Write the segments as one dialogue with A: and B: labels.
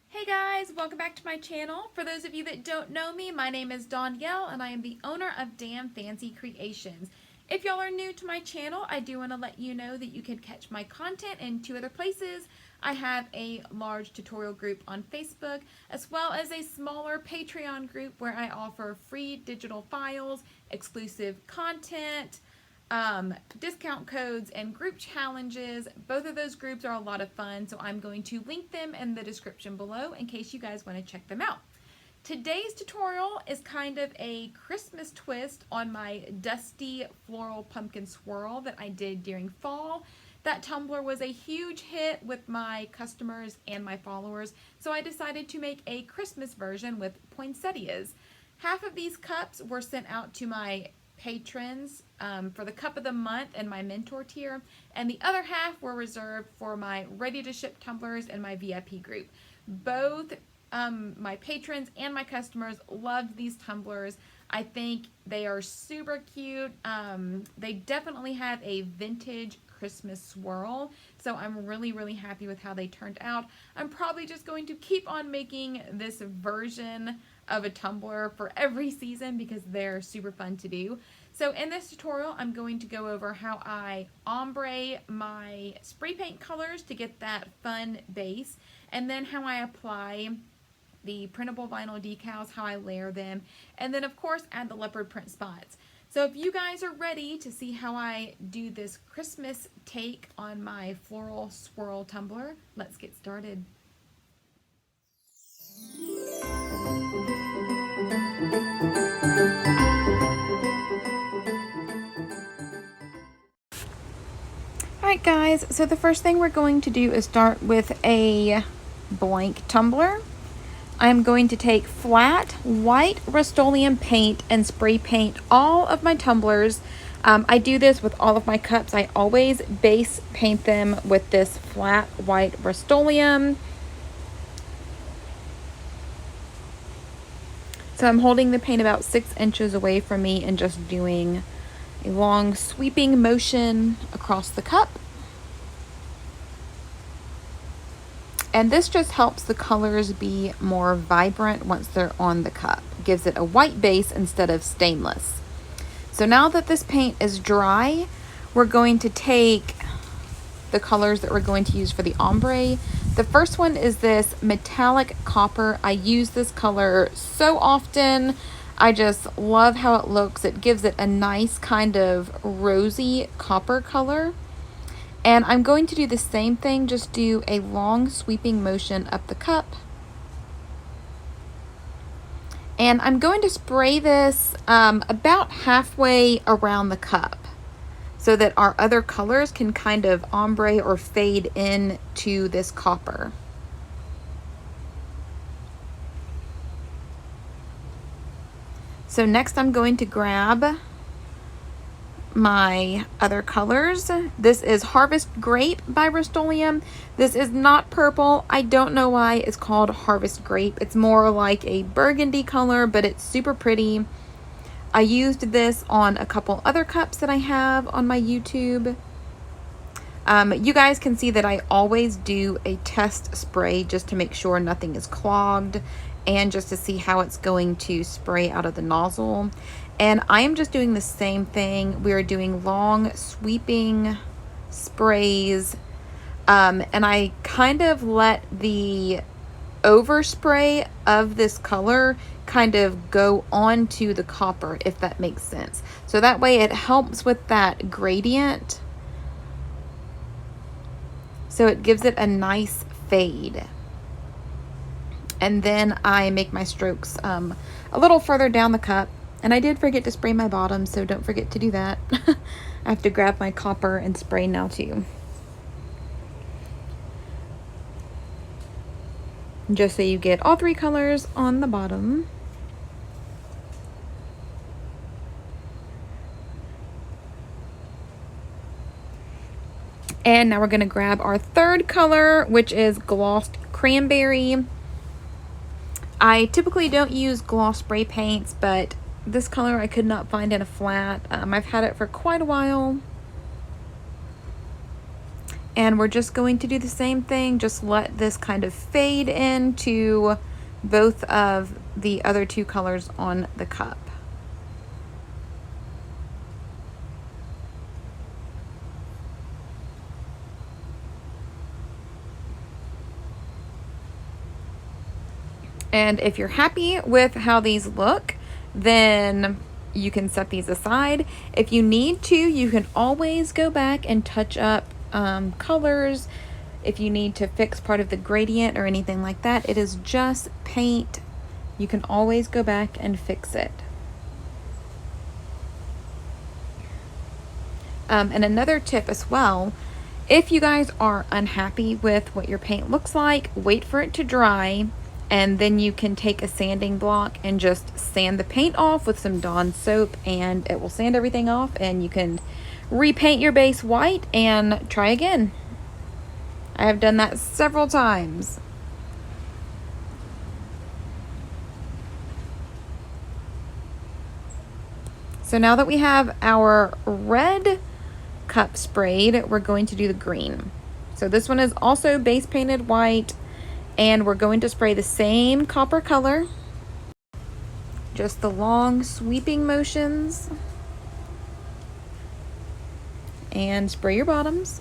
A: Hey guys, welcome back to my channel. For those of you that don't know me, my name is Danielle and I am the owner of Damn Fancy Creations. If y'all are new to my channel, I do want to let you know that you can catch my content in two other places. I have a large tutorial group on Facebook, as well as a smaller Patreon group where I offer free digital files, exclusive content, discount codes, and group challenges. Both of those groups are a lot of fun, so I'm going to link them in the description below in case you guys want to check them out. Today's tutorial is kind of a Christmas twist on my dusty floral pumpkin swirl that I did during fall. That tumbler was a huge hit with my customers and my followers, so I decided to make a Christmas version with poinsettias. Half of these cups were sent out to my patrons for the cup of the month and my mentor tier, and the other half were reserved for my ready to ship tumblers and my VIP group. Both my patrons and my customers loved these tumblers. I think they are super cute. They definitely have a vintage Christmas swirl, so I'm really happy with how they turned out. I'm probably just going to keep on making this version of a tumbler for every season because they're super fun to do. So in this tutorial, I'm going to go over how I ombre my spray paint colors to get that fun base, and then how I apply the printable vinyl decals, how I layer them, and then of course add the leopard print spots. So if you guys are ready to see how I do this Christmas take on my floral swirl tumbler, let's get started. Alright guys, so the first thing we're going to do is start with a blank tumbler. I'm going to take flat white Rustoleum paint and spray paint all of my tumblers. I do this with all of my cups. I always base paint them with this flat white Rustoleum. So I'm holding the paint about 6 inches away from me and just doing a long sweeping motion across the cup. And this just helps the colors be more vibrant once they're on the cup. Gives it a white base instead of stainless. So now that this paint is dry, we're going to take the colors that we're going to use for the ombre. The first one is this metallic copper. I use this color so often. I just love how it looks. It gives it a nice kind of rosy copper color. And I'm going to do the same thing, just do a long sweeping motion up the cup. And I'm going to spray this about halfway around the cup so that our other colors can kind of ombre or fade into this copper. So next I'm going to grab my other colors. This is Harvest Grape by Rustoleum. This is not purple. I don't know why it's called Harvest Grape. It's more like a burgundy color, but it's super pretty. I used this on a couple other cups that I have on my YouTube. You guys can see that I always do a test spray just to make sure nothing is clogged and just to see how it's going to spray out of the nozzle. And I am just doing the same thing. We are doing long sweeping sprays. And I kind of let the overspray of this color kind of go onto the copper, if that makes sense. So that way it helps with that gradient. So it gives it a nice fade. And then I make my strokes a little further down the cup. And I did forget to spray my bottom, so don't forget to do that. I have to grab my copper and spray now too. Just so you get all three colors on the bottom. And now we're going to grab our third color, which is glossed cranberry. I typically don't use gloss spray paints, but this color I could not find in a flat. I've had it for quite a while. And we're just going to do the same thing, just let this kind of fade into both of the other two colors on the cup. And if you're happy with how these look, then you can set these aside. If you need to, you can always go back and touch up colors. If you need to fix part of the gradient or anything like that, it is just paint. You can always go back and fix it. And another tip as well, if you guys are unhappy with what your paint looks like, wait for it to dry, and then you can take a sanding block and just sand the paint off with some Dawn soap, and it will sand everything off, and you can repaint your base white and try again. I have done that several times. So now that we have our red cup sprayed, we're going to do the green. So this one is also base painted white, and we're going to spray the same copper color, just the long sweeping motions, and spray your bottoms.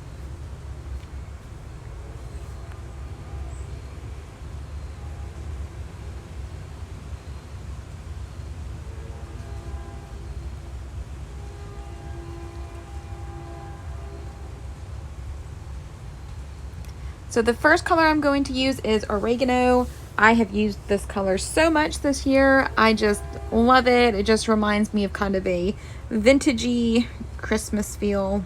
A: So the first color I'm going to use is Oregano. I have used this color so much this year. I just love it. It just reminds me of kind of a vintagey Christmas feel.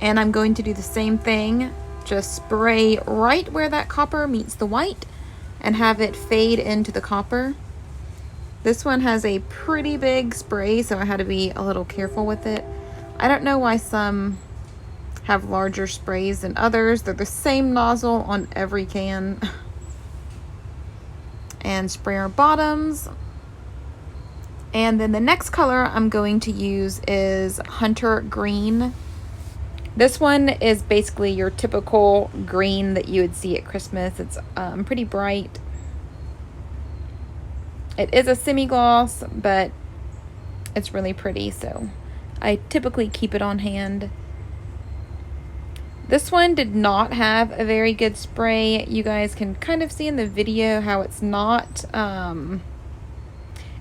A: And I'm going to do the same thing. Just spray right where that copper meets the white and have it fade into the copper. This one has a pretty big spray, so I had to be a little careful with it. I don't know why some have larger sprays than others. They're the same nozzle on every can. And spray our bottoms. And then the next color I'm going to use is Hunter Green. This one is basically your typical green that you would see at Christmas. It's pretty bright. It is a semi-gloss, but it's really pretty, so I typically keep it on hand. This one did not have a very good spray. You guys can kind of see in the video how it's not,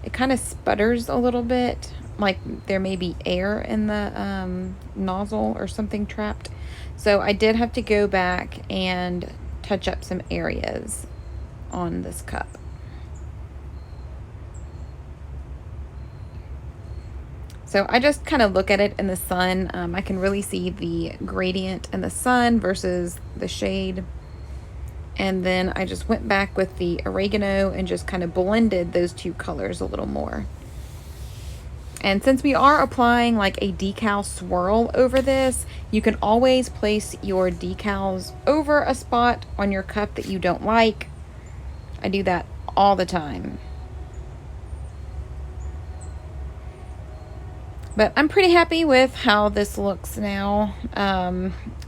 A: it kind of sputters a little bit, like there may be air in the nozzle or something trapped. So I did have to go back and touch up some areas on this cup. So I just kind of look at it in the sun. I can really see the gradient in the sun versus the shade. And then I just went back with the Oregano and just kind of blended those two colors a little more. And since we are applying like a decal swirl over this, you can always place your decals over a spot on your cup that you don't like. I do that all the time. But I'm pretty happy with how this looks now.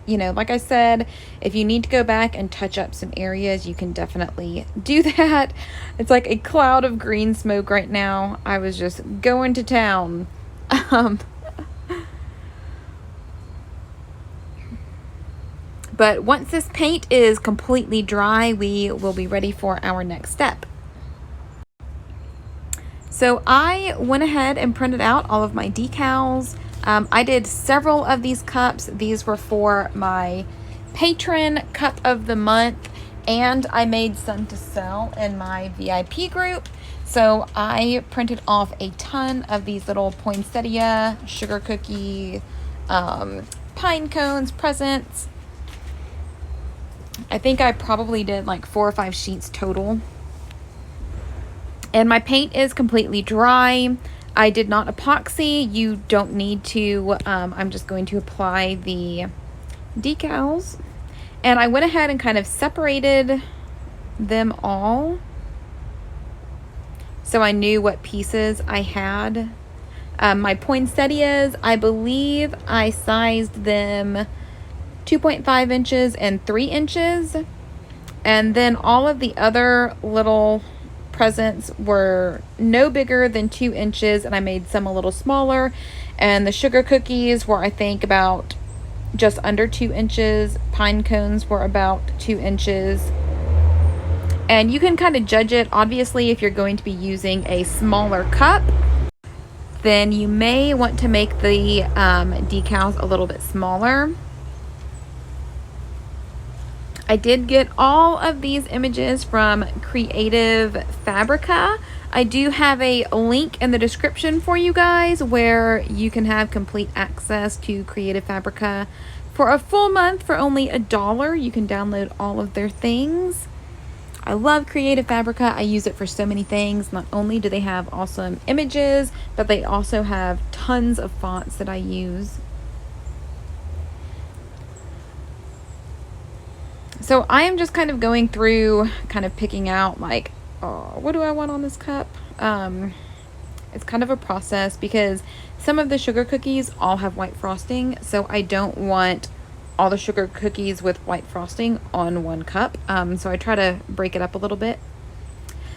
A: You know, like I said, if you need to go back and touch up some areas, you can definitely do that. It's like a cloud of green smoke right now. I was just going to town. But once this paint is completely dry, we will be ready for our next step. So I went ahead and printed out all of my decals. I did several of these cups. These were for my patron cup of the month, and I made some to sell in my VIP group. So I printed off a ton of these little poinsettia, sugar cookie, pine cones, presents. I think I probably did like 4 or 5 sheets total. And my paint is completely dry. I did not epoxy. You don't need to. I'm just going to apply the decals. And I went ahead and kind of separated them all, so I knew what pieces I had. My poinsettias, I believe I sized them 2.5 inches, and 3 inches. And then all of the other little presents were no bigger than 2 inches, and I made some a little smaller. And the sugar cookies were, I think, about just under 2 inches. Pine cones were about 2 inches. And you can kind of judge it. Obviously, if you're going to be using a smaller cup, then you may want to make the decals a little bit smaller. I did get all of these images from Creative Fabrica. I do have a link in the description for you guys where you can have complete access to Creative Fabrica for a full month for only $1. You can download all of their things. I love Creative Fabrica. I use it for so many things. Not only do they have awesome images, but they also have tons of fonts that I use. So I am just kind of going through, kind of picking out like, oh, what do I want on this cup? It's kind of a process because some of the sugar cookies all have white frosting. So I don't want all the sugar cookies with white frosting on one cup. So I try to break it up a little bit.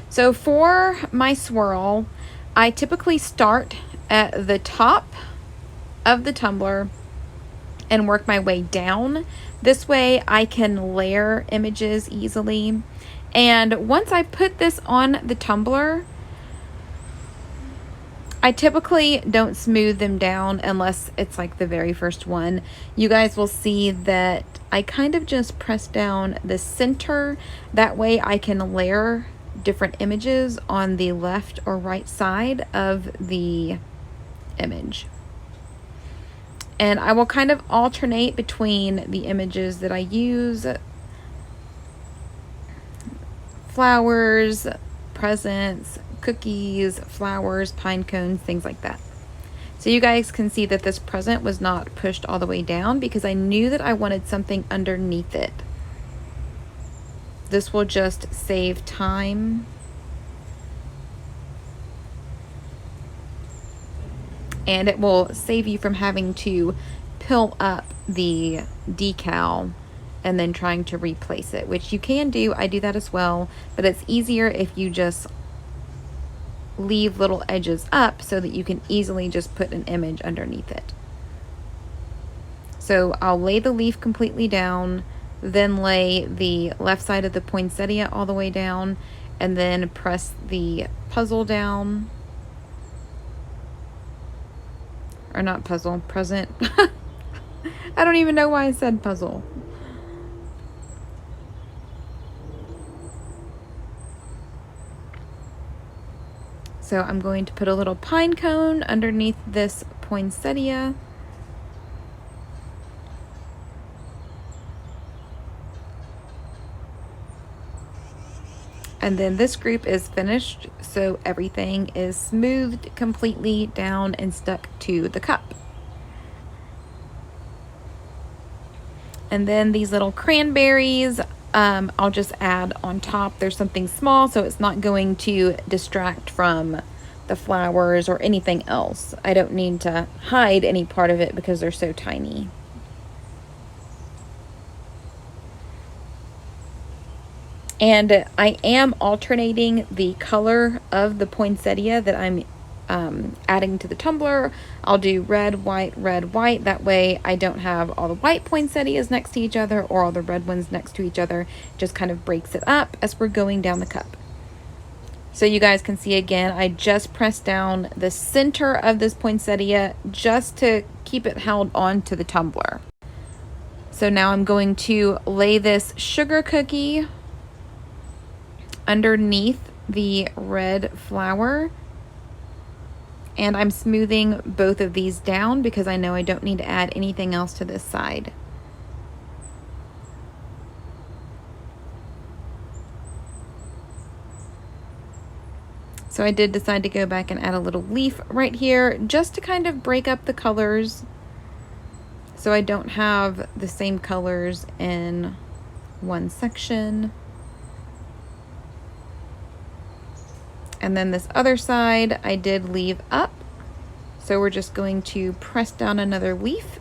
A: So for my swirl, I typically start at the top of the tumbler and work my way down. This way I can layer images easily. And once I put this on the tumbler, I typically don't smooth them down unless it's like the very first one. You guys will see that I kind of just press down the center. That way I can layer different images on the left or right side of the image. And I will kind of alternate between the images that I use. Flowers, presents, cookies, flowers, pine cones, things like that. So you guys can see that this present was not pushed all the way down because I knew that I wanted something underneath it. This will just save time. And it will save you from having to pill up the decal and then trying to replace it, which you can do. I do that as well, but it's easier if you just leave little edges up so that you can easily just put an image underneath it. So I'll lay the leaf completely down, then lay the left side of the poinsettia all the way down, and then press the puzzle down. Or not puzzle, present. I don't even know why I said puzzle. So I'm going to put a little pine cone underneath this poinsettia. And then this group is finished, so everything is smoothed completely down and stuck to the cup. And then these little cranberries, I'll just add on top. There's something small, so it's not going to distract from the flowers or anything else. I don't need to hide any part of it because they're so tiny. And I am alternating the color of the poinsettia that I'm adding to the tumbler. I'll do red, white, red, white. That way I don't have all the white poinsettias next to each other or all the red ones next to each other. It just kind of breaks it up as we're going down the cup. So you guys can see again, I just pressed down the center of this poinsettia just to keep it held on to the tumbler. So now I'm going to lay this sugar cookie underneath the red flower, and I'm smoothing both of these down because I know I don't need to add anything else to this side. So I did decide to go back and add a little leaf right here just to kind of break up the colors so I don't have the same colors in one section. And then this other side I did leave up. So we're just going to press down another leaf.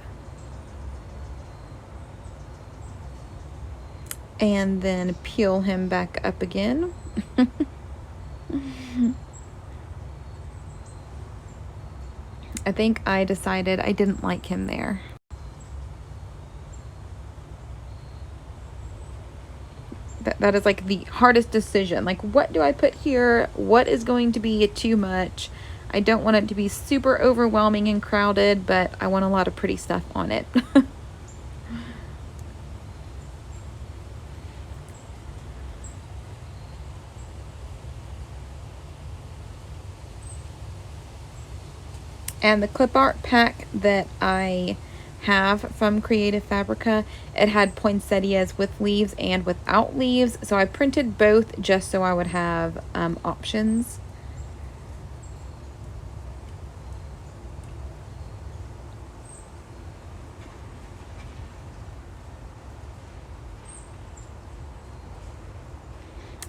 A: and then peel him back up again. I think I decided I didn't like him there. That is like the hardest decision. Like, what do I put here? What is going to be too much? I don't want it to be super overwhelming and crowded, but I want a lot of pretty stuff on it. And the clip art pack that I have from Creative Fabrica, it had poinsettias with leaves and without leaves, so I printed both just so I would have options.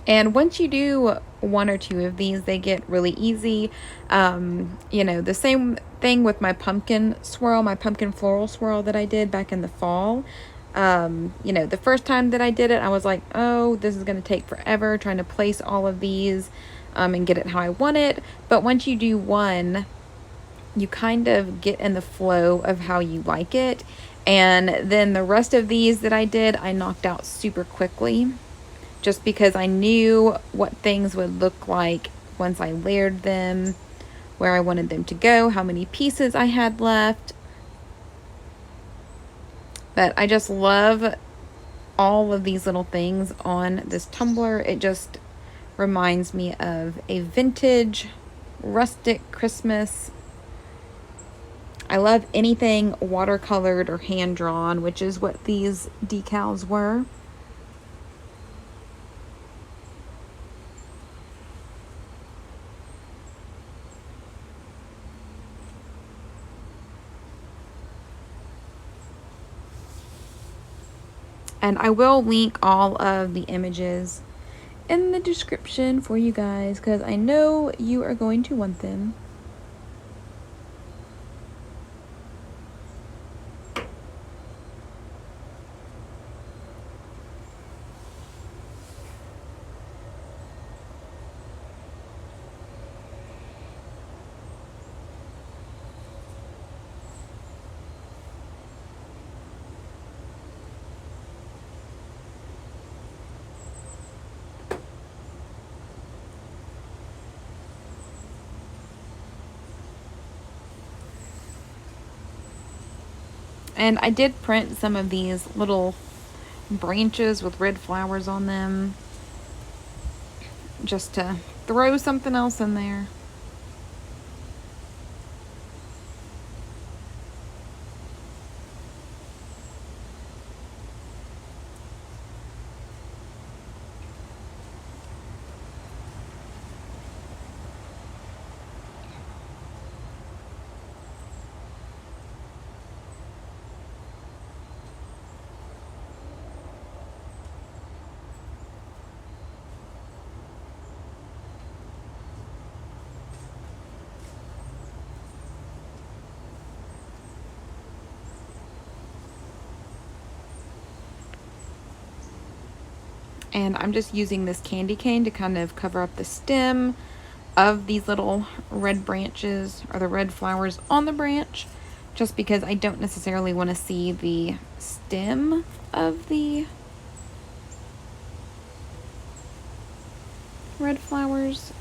A: And once you do one or two of these, they get really easy. You know, the same thing with my pumpkin swirl, my pumpkin floral swirl that I did back in the fall. You know, the first time that I did it, I was like, oh, this is going to take forever trying to place all of these and get it how I want it. But once you do one, you kind of get in the flow of how you like it. And then the rest of these that I did, I knocked out super quickly, just because I knew what things would look like once I layered them, where I wanted them to go, how many pieces I had left. But I just love all of these little things on this tumbler. It just reminds me of a vintage, rustic Christmas. I love anything watercolored or hand-drawn, which is what these decals were. And I will link all of the images in the description for you guys, because I know you are going to want them. And I did print some of these little branches with red flowers on them, just to throw something else in there. And I'm just using this candy cane to kind of cover up the stem of these little red branches, or the red flowers on the branch, just because I don't necessarily want to see the stem of the red flowers,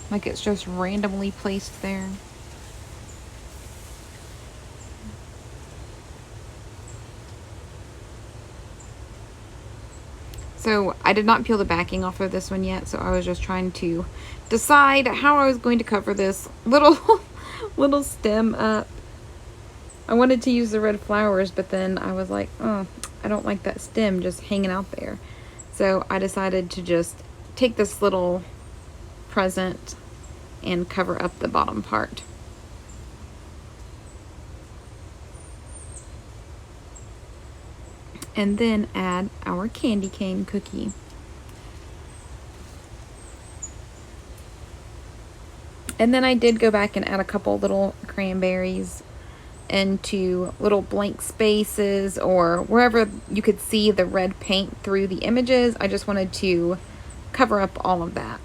A: like it's just randomly placed there. So I did not peel the backing off of this one yet, so I was just trying to decide how I was going to cover this little little stem up. I wanted to use the red flowers, but then I was like, oh, I don't like that stem just hanging out there. So I decided to just take this little present and cover up the bottom part. And then add our candy cane cookie. And then I did go back and add a couple little cranberries into little blank spaces or wherever you could see the red paint through the images. I just wanted to cover up all of that.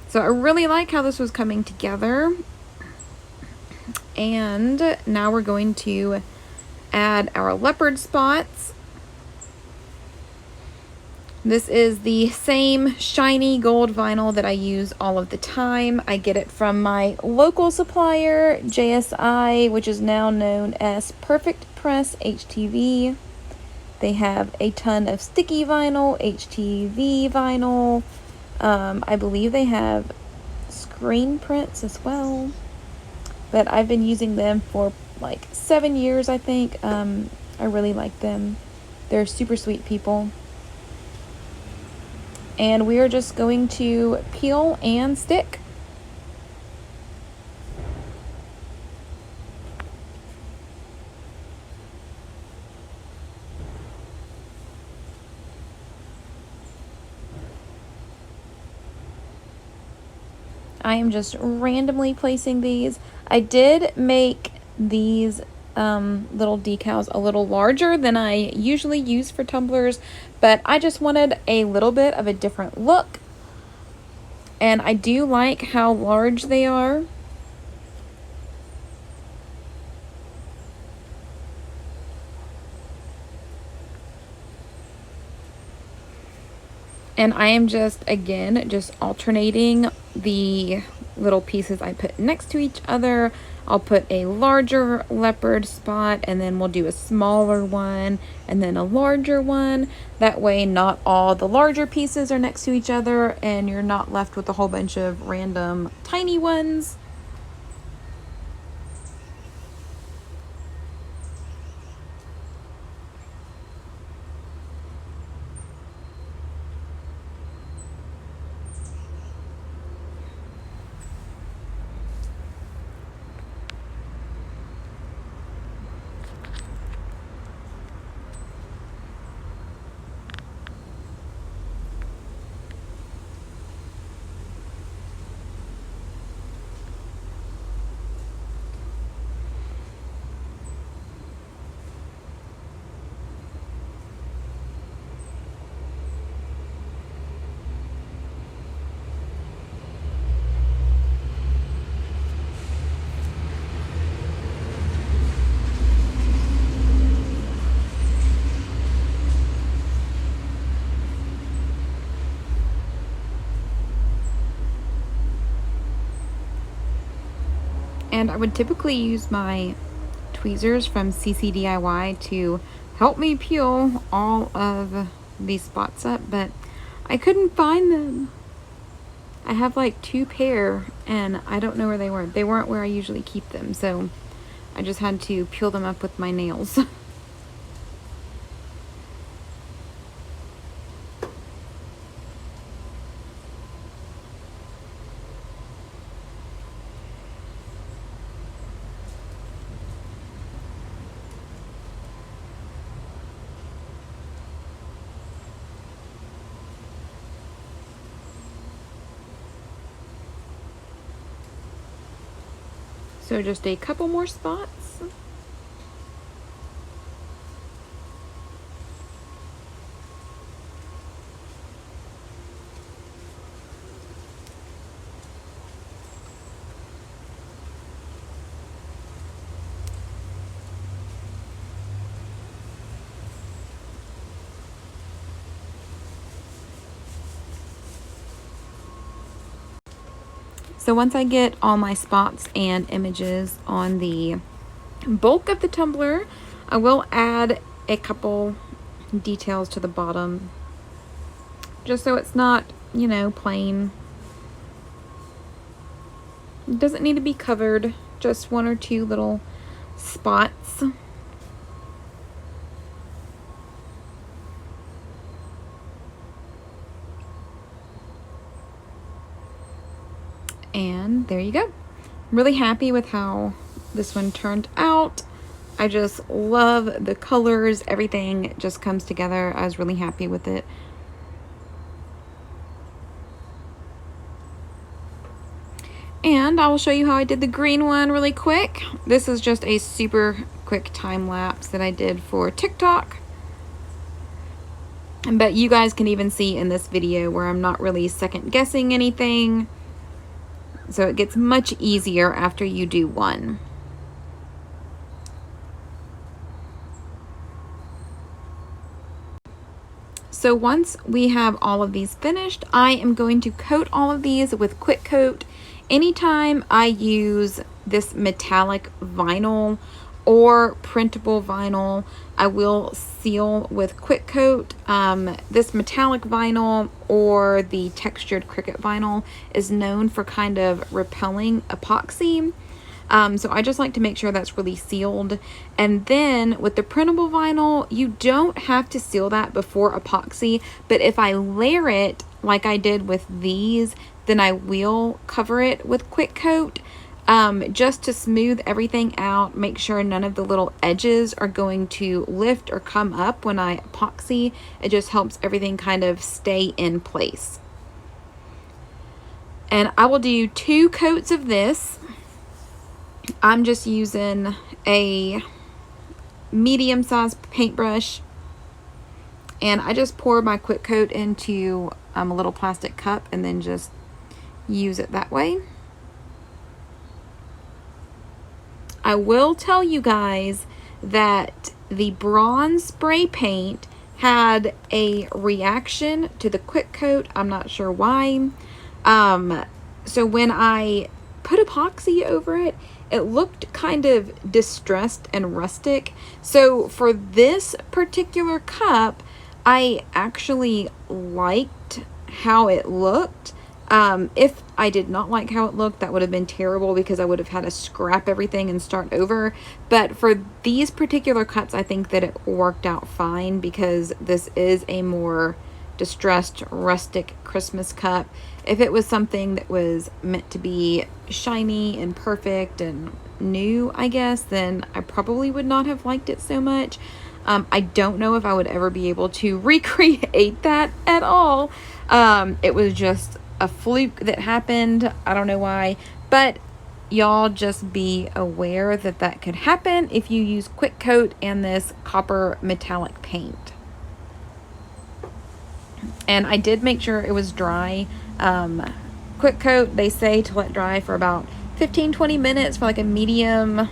A: So I really like how this was coming together. And now we're going to add our leopard spots. This is the same shiny gold vinyl that I use all of the time. I get it from my local supplier, JSI, which is now known as Perfect Press HTV. They have a ton of sticky vinyl, HTV vinyl. I believe they have screen prints as well. But I've been using them for like 7 years, I think. I really like them. They're super sweet people. And we are just going to peel and stick. I am just randomly placing these. I did make these little decals a little larger than I usually use for tumblers, but I just wanted a little bit of a different look. And I do like how large they are. And I am just, again, just alternating the little pieces I put next to each other. I'll put a larger leopard spot, and then we'll do a smaller one, and then a larger one. That way not all the larger pieces are next to each other, and you're not left with a whole bunch of random tiny ones. And I would typically use my tweezers from CCDIY to help me peel all of these spots up, but I couldn't find them. I have like 2 pair and I don't know where they were. They weren't where I usually keep them, so I just had to peel them up with my nails. So just a couple more spots. So once I get all my spots and images on the bulk of the tumbler, I will add a couple details to the bottom, just so it's not, you know, plain. It doesn't need to be covered, just 1 or 2 little spots. And there you go. I'm really happy with how this one turned out. I just love the colors. Everything just comes together. I was really happy with it. And I will show you how I did the green one really quick. This is just a super quick time lapse that I did for TikTok. But you guys can even see in this video where I'm not really second guessing anything. So it gets much easier after you do one. So once we have all of these finished, I am going to coat all of these with Quick Coat. Anytime I use this metallic vinyl or printable vinyl, I will seal with Quick Coat. This metallic vinyl or the textured Cricut vinyl is known for kind of repelling epoxy. So I just like to make sure that's really sealed. And then with the printable vinyl, you don't have to seal that before epoxy, but if I layer it like I did with these, then I will cover it with Quick Coat. Just to smooth everything out, make sure none of the little edges are going to lift or come up when I epoxy. It just helps everything kind of stay in place. And I will do 2 coats of this. I'm just using a medium-sized paintbrush, and I just pour my Quick Coat into a little plastic cup and then just use it that way. I will tell you guys that the bronze spray paint had a reaction to the Quick Coat. I'm not sure why. So when I put epoxy over it, it looked kind of distressed and rustic. So for this particular cup, I actually liked how it looked. If I did not like how it looked, that would have been terrible because I would have had to scrap everything and start over. But for these particular cups, I think that it worked out fine because this is a more distressed, rustic Christmas cup. If it was something that was meant to be shiny and perfect and new, I guess, then I probably would not have liked it so much. I don't know if I would ever be able to recreate that at all. It was just a fluke that happened. I don't know why, but y'all just be aware that that could happen if you use Quick Coat and this copper metallic paint. And I did make sure it was dry. Quick Coat, they say to let dry for about 15-20 minutes for like a medium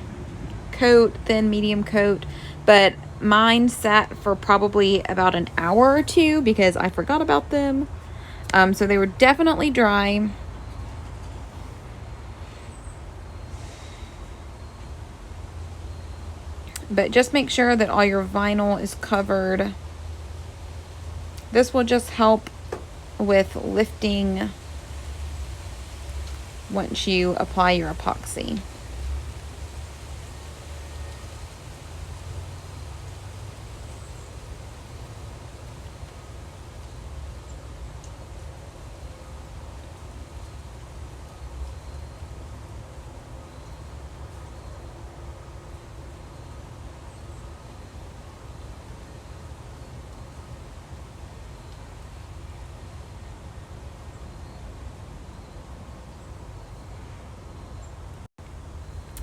A: coat, thin medium coat, but mine sat for probably about an hour or 2 because I forgot about them. So they were definitely dry. But just make sure that all your vinyl is covered. This will just help with lifting once you apply your epoxy.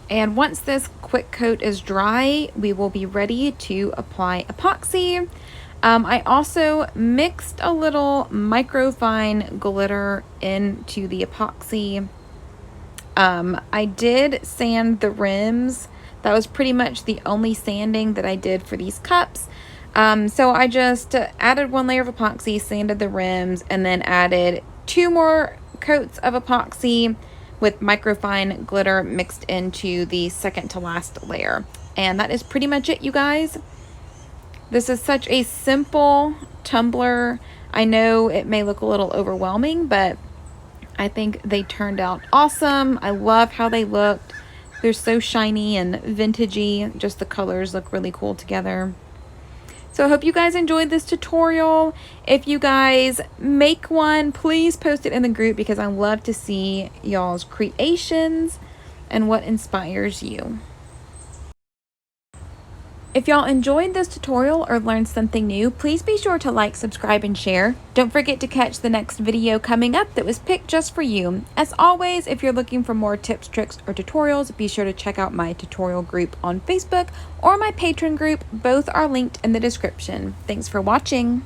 A: And once this Quick Coat is dry, we will be ready to apply epoxy. I also mixed a little microfine glitter into the epoxy. I did sand the rims. That was pretty much the only sanding that I did for these cups. So I just added 1 layer of epoxy, sanded the rims, and then added 2 more coats of epoxy with microfine glitter mixed into the second to last layer. And that is pretty much it, you guys. This is such a simple tumbler. I know it may look a little overwhelming, but I think they turned out awesome. I love how they looked. They're so shiny and vintagey. Just the colors look really cool together. So I hope you guys enjoyed this tutorial. If you guys make one, please post it in the group because I love to see y'all's creations and what inspires you. If y'all enjoyed this tutorial or learned something new, please be sure to like, subscribe, and share. Don't forget to catch the next video coming up that was picked just for you. As always, if you're looking for more tips, tricks, or tutorials, be sure to check out my tutorial group on Facebook or my Patreon group. Both are linked in the description. Thanks for watching.